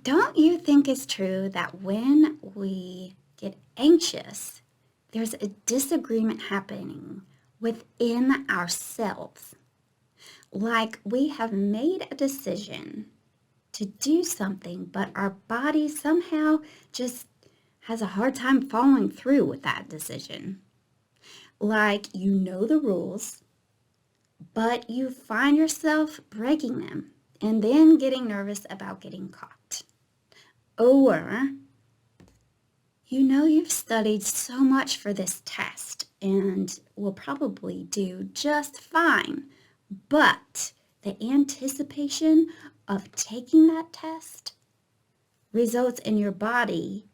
Don't you think it's true that when we get anxious, there's a disagreement happening within ourselves? Like we have made a decision to do something, but our body somehow just has a hard time following through with that decision. Like you know the rules, but you find yourself breaking them and then getting nervous about getting caught. Or you know you've studied so much for this test and will probably do just fine, but the anticipation of taking that test results in your body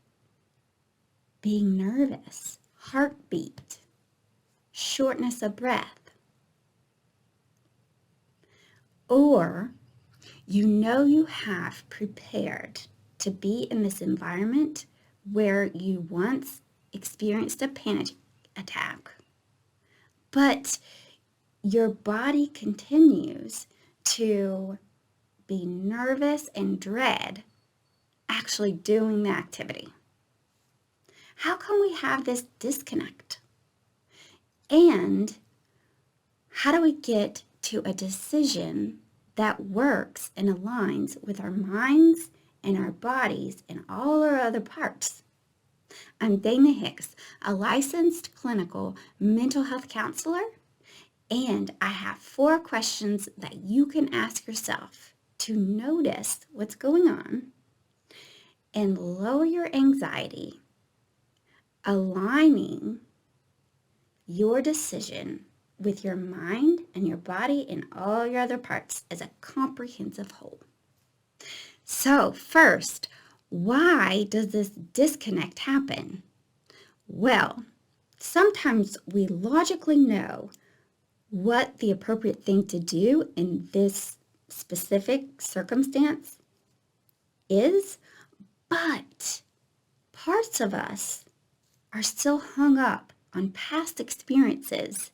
being nervous, heartbeat, shortness of breath. Or you know you have prepared to be in this environment where you once experienced a panic attack, but your body continues to be nervous and dread actually doing the activity. How come we have this disconnect? And how do we get to a decision that works and aligns with our minds and our bodies and all our other parts? I'm Dana Hicks, a licensed clinical mental health counselor, and I have 4 questions that you can ask yourself to notice what's going on and lower your anxiety, aligning your decision with your mind and your body and all your other parts as a comprehensive whole. So first, why does this disconnect happen? Well, sometimes we logically know what the appropriate thing to do in this specific circumstance is, but parts of us are still hung up on past experiences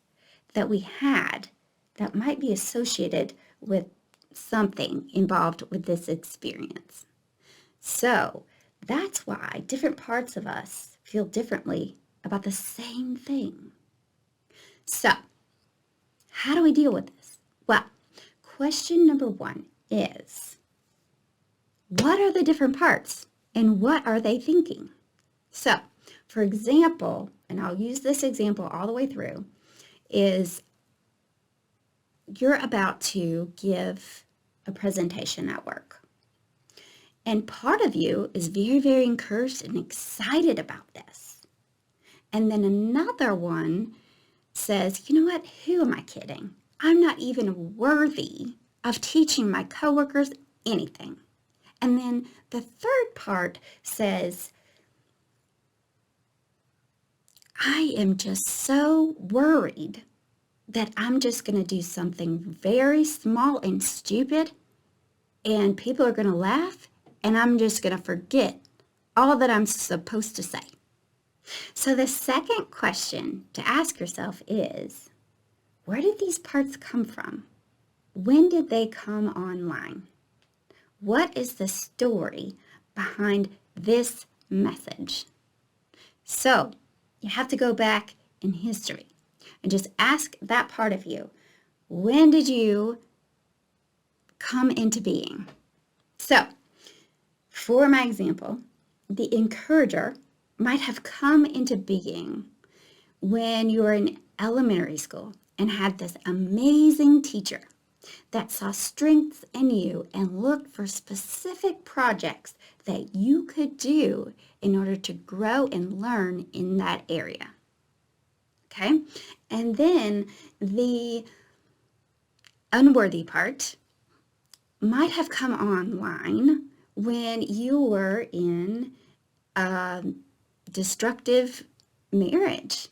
that we had that might be associated with something involved with this experience. So that's why different parts of us feel differently about the same thing. So how do we deal with this? Well, question number 1 is, what are the different parts and what are they thinking? So, for example, and I'll use this example all the way through, is you're about to give a presentation at work. And part of you is very, very encouraged and excited about this. And then another one says, you know what, who am I kidding? I'm not even worthy of teaching my coworkers anything. And then the third part says, I am just so worried that I'm just going to do something very small and stupid and people are going to laugh and I'm just going to forget all that I'm supposed to say. So the second question to ask yourself is, where did these parts come from? When did they come online? What is the story behind this message? So you have to go back in history and just ask that part of you, when did you come into being? So for my example, the encourager might have come into being when you were in elementary school and had this amazing teacher that saw strengths in you and looked for specific projects that you could do in order to grow and learn in that area. Okay? And then the unworthy part might have come online when you were in a destructive marriage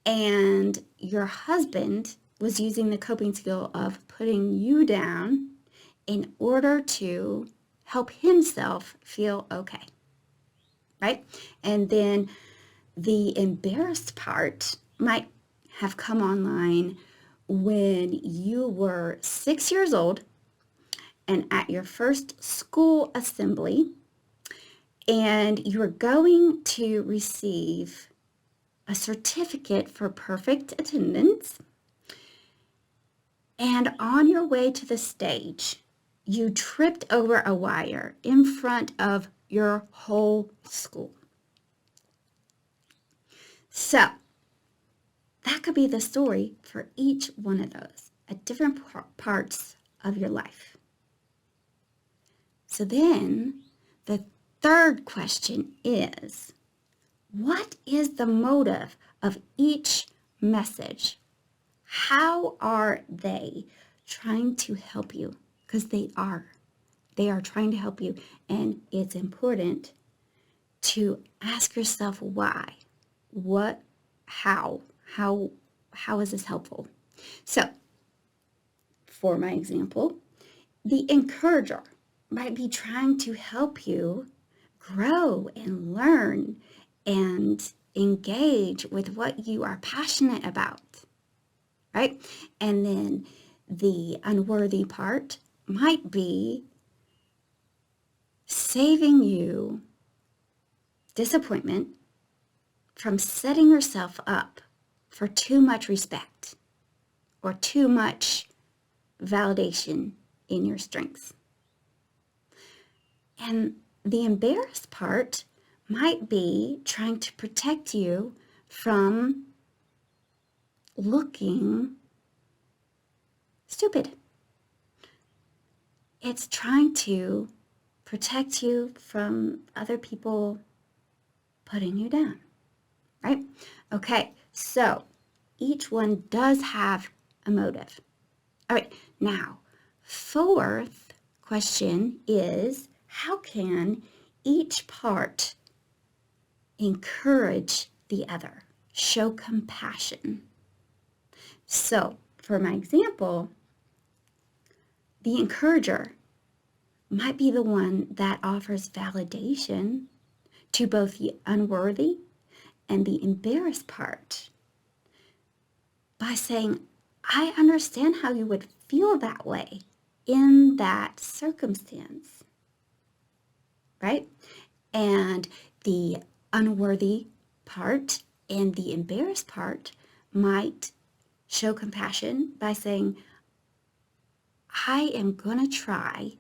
and your husband was using the coping skill of putting you down in order to help himself feel okay, right? And then the embarrassed part might have come online when you were 6 years old and at your first school assembly, and you are going to receive a certificate for perfect attendance. And on your way to the stage, you tripped over a wire in front of your whole school. So that could be the story for each one of those at different parts of your life. So then the third question is, what is the motive of each message? How are they trying to help you? Because they are. They are trying to help you. And it's important to ask yourself why. What? How? How is this helpful? So, for my example, the encourager might be trying to help you grow and learn and engage with what you are passionate about, right? And then the unworthy part might be saving you disappointment from setting yourself up for too much respect or too much validation in your strengths. And the embarrassed part might be trying to protect you from looking stupid. It's trying to protect you from other people putting you down, right? Okay, so each one does have a motive. All right, now, fourth question is, how can each part encourage the other, show compassion? So, for my example, the encourager might be the one that offers validation to both the unworthy and the embarrassed part by saying, I understand how you would feel that way in that circumstance, right? And the unworthy part and the embarrassed part might show compassion by saying, I am going to try,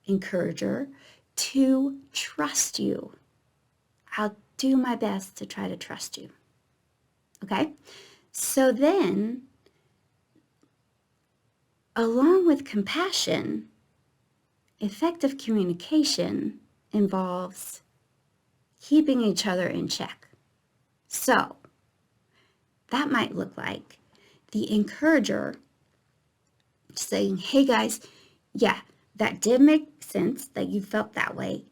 encourager, to trust you. I'll do my best to try to trust you. Okay? So then, along with compassion, effective communication involves keeping each other in check. So that might look like the encourager saying, hey guys, yeah, that did make sense that you felt that way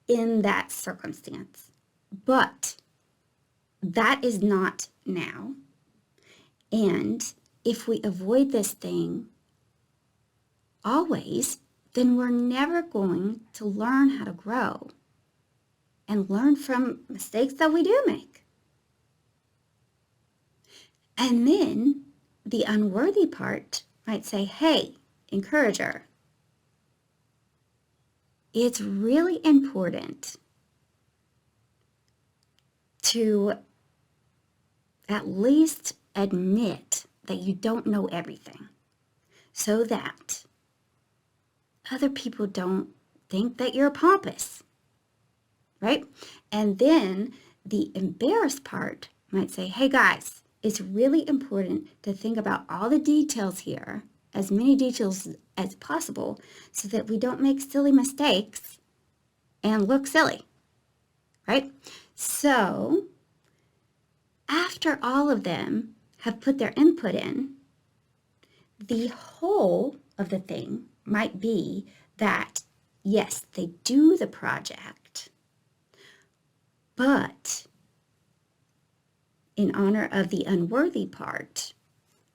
in that circumstance, but that is not now. And if we avoid this thing always, then we're never going to learn how to grow and learn from mistakes that we do make. And then the unworthy part might say, hey, encourager, it's really important to at least admit that you don't know everything so that other people don't think that you're pompous, right? And then the embarrassed part might say, hey guys, it's really important to think about all the details here, as many details as possible, so that we don't make silly mistakes and look silly, right? So after all of them have put their input in, the whole of the thing might be that, yes, they do the project, but in honor of the unworthy part,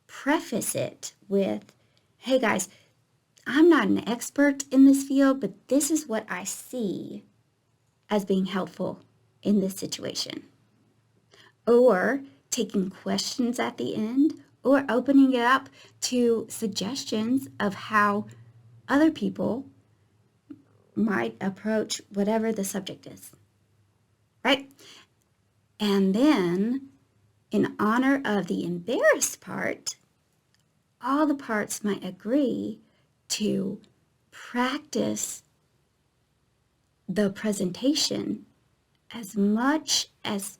preface it with, hey guys, I'm not an expert in this field, but this is what I see as being helpful in this situation. Or taking questions at the end, or opening it up to suggestions of how other people might approach whatever the subject is, right? And then, in honor of the embarrassed part, all the parts might agree to practice the presentation as much as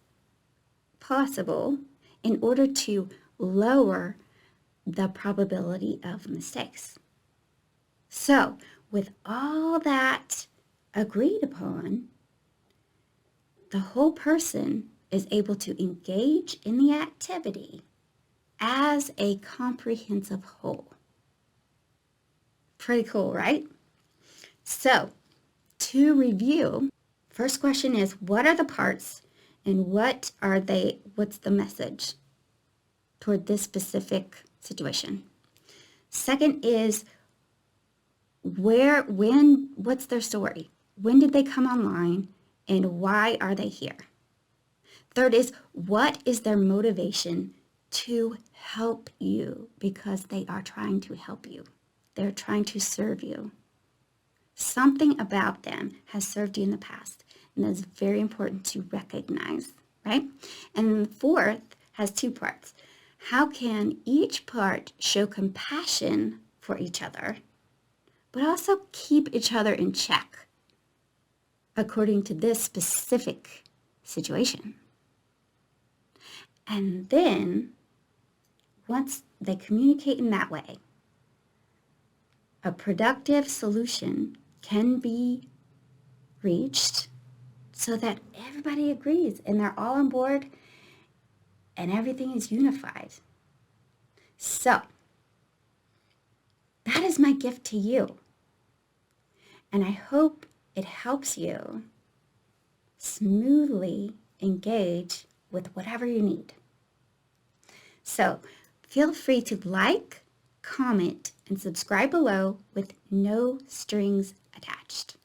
possible in order to lower the probability of mistakes. So, with all that agreed upon, the whole person is able to engage in the activity as a comprehensive whole. Pretty cool, right? So, to review, first question is, what are the parts and what's the message toward this specific situation? Second is, what's their story? When did they come online and why are they here? Third is, what is their motivation to help you? Because they are trying to help you. They're trying to serve you. Something about them has served you in the past, and that's very important to recognize, right? And fourth has two parts. How can each part show compassion for each other, but also keep each other in check according to this specific situation? And then, once they communicate in that way, a productive solution can be reached so that everybody agrees and they're all on board and everything is unified. So, that is my gift to you. And I hope it helps you smoothly engage with whatever you need. So, feel free to like, comment, and subscribe below with no strings attached.